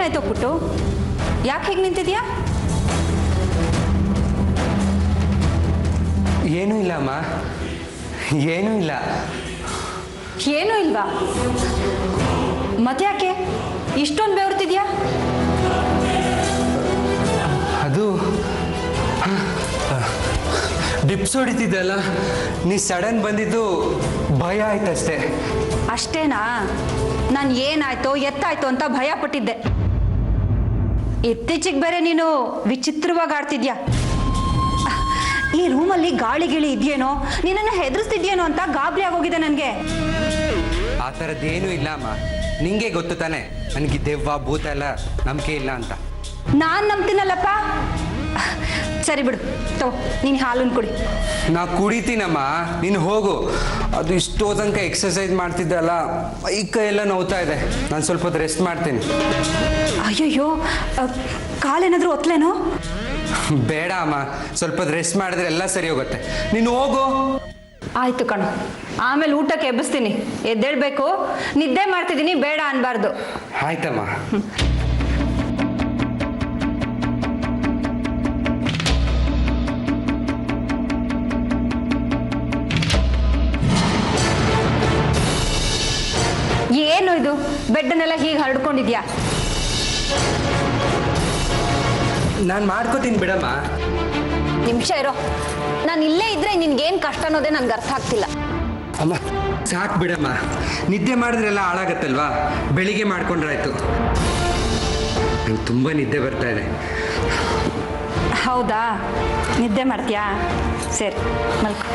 ಏನಾಯ್ತು ಪುಟ್ಟು? ಯಾಕೆ ಹೇಗೆ ನಿಂತಿದ್ಯಾ? ಏನೂ ಇಲ್ಲ ಅಮ್ಮ, ಏನೂ ಇಲ್ಲ. ಏನೂ ಇಲ್ವಾ? ಮತ್ತ್ಯಾಕೆ ಇಷ್ಟೊಂದು ಬೆವರ್ತಿದ್ಯಾ? ಅದು ಡಿಪ್ಸ್ ಹೊಡಿತಿದ್ದಲ್ಲ, ನೀ ಸಡನ್ ಬಂದಿದ್ದು ಭಯ ಆಯ್ತಷ್ಟೇ. ಅಷ್ಟೇನಾ? ನಾನು ಏನಾಯ್ತೋ ಎತ್ತಾಯ್ತೋ ಅಂತ ಭಯ ಪಟ್ಟಿದ್ದೆ. ಇತ್ತೀಚೆಗೆ ಬೇರೆ ನೀನು ವಿಚಿತ್ರವಾಗಿ ಆಡ್ತಿದ್ಯಾ. ಈ ರೂಮಲ್ಲಿ ಗಾಳಿ ಗಿಳಿ ಇದೆಯೇನೋ, ನಿನ್ನನ್ನು ಹೆದರ್ಸ್ತಿದ್ಯೇನೋ ಅಂತ ಗಾಬರಿ ಆಗೋಗಿದೆ ನನಗೆ. ಆ ಥರದ್ದೇನೂ ಇಲ್ಲ ಅಮ್ಮ, ನಿಂಗೆ ಗೊತ್ತು ತಾನೆ ನನಗೆ ದೆವ್ವ ಭೂತ ಎಲ್ಲ ನಂಬಿಕೆ ಇಲ್ಲ ಅಂತ. ನಾನು ನಂಬ್ತೀನಲ್ಲಪ್ಪ. ಸರಿ ಬಿಡು, ನೀನು ಹಾಲನ್ನು ಕುಡಿ. ನಾ ಕುಡಿತೀನಮ್ಮ, ನೀನು ಹೋಗು. ಅದು ಇಷ್ಟೋ ತನಕ ಎಕ್ಸಸೈಸ್ ಮಾಡ್ತಿದ್ದಲ್ಲ, ಈ ಕೈ ಎಲ್ಲ ನೋವ್ತಾ ಇದೆ. ನಾನು ಸ್ವಲ್ಪ ಹೊತ್ತು ರೆಸ್ಟ್ ಮಾಡ್ತೀನಿ. ಅಯ್ಯಯ್ಯೋ, ಕಾಲೇನಾದರೂ ಒತ್ತಲೇನೋ? ಬೇಡ ಅಮ್ಮ, ಸ್ವಲ್ಪ ಹೊತ್ತು ರೆಸ್ಟ್ ಮಾಡಿದ್ರೆ ಎಲ್ಲ ಸರಿ ಹೋಗುತ್ತೆ. ನೀನು ಹೋಗು. ಆಯ್ತು ಕಣು, ಆಮೇಲೆ ಊಟಕ್ಕೆ ಎಬ್ಬಿಸ್ತೀನಿ. ಎದ್ದೇಳ್ಬೇಕು, ನಿದ್ದೆ ಮಾಡ್ತಿದ್ದೀನಿ, ಬೇಡ ಅನ್ಬಾರ್ದು. ಆಯ್ತಮ್ಮ. ಏನು ಇದು, ಬೆಡ್ಡನ್ನೆಲ್ಲ ಹೀಗೆ ಹರಡ್ಕೊಂಡಿದ್ಯಾ? ನಾನು ಮಾಡ್ಕೋತೀನಿ ಬಿಡಮ್ಮ. ನಿಮಿಷ ಇರೋ, ನಾನು ಇಲ್ಲೇ ಇದ್ರೆ ನಿನ್ಗೇನು ಕಷ್ಟ ಅನ್ನೋದೇ ನನ್ಗೆ ಅರ್ಥ ಆಗ್ತಿಲ್ಲ. ಅಮ್ಮ ಸಾಕು ಬಿಡಮ್ಮ, ನಿದ್ದೆ ಮಾಡಿದ್ರೆಲ್ಲ ಹಾಳಾಗತ್ತಲ್ವಾ, ಬೆಳಿಗ್ಗೆ ಮಾಡ್ಕೊಂಡ್ರಾಯ್ತು. ನಂಗೆ ತುಂಬ ನಿದ್ದೆ ಬರ್ತಾ ಇದೆ. ಹೌದಾ? ನಿದ್ದೆ ಮಾಡ್ತೀಯಾ? ಸರಿ, ಮಲ್ಕೊ.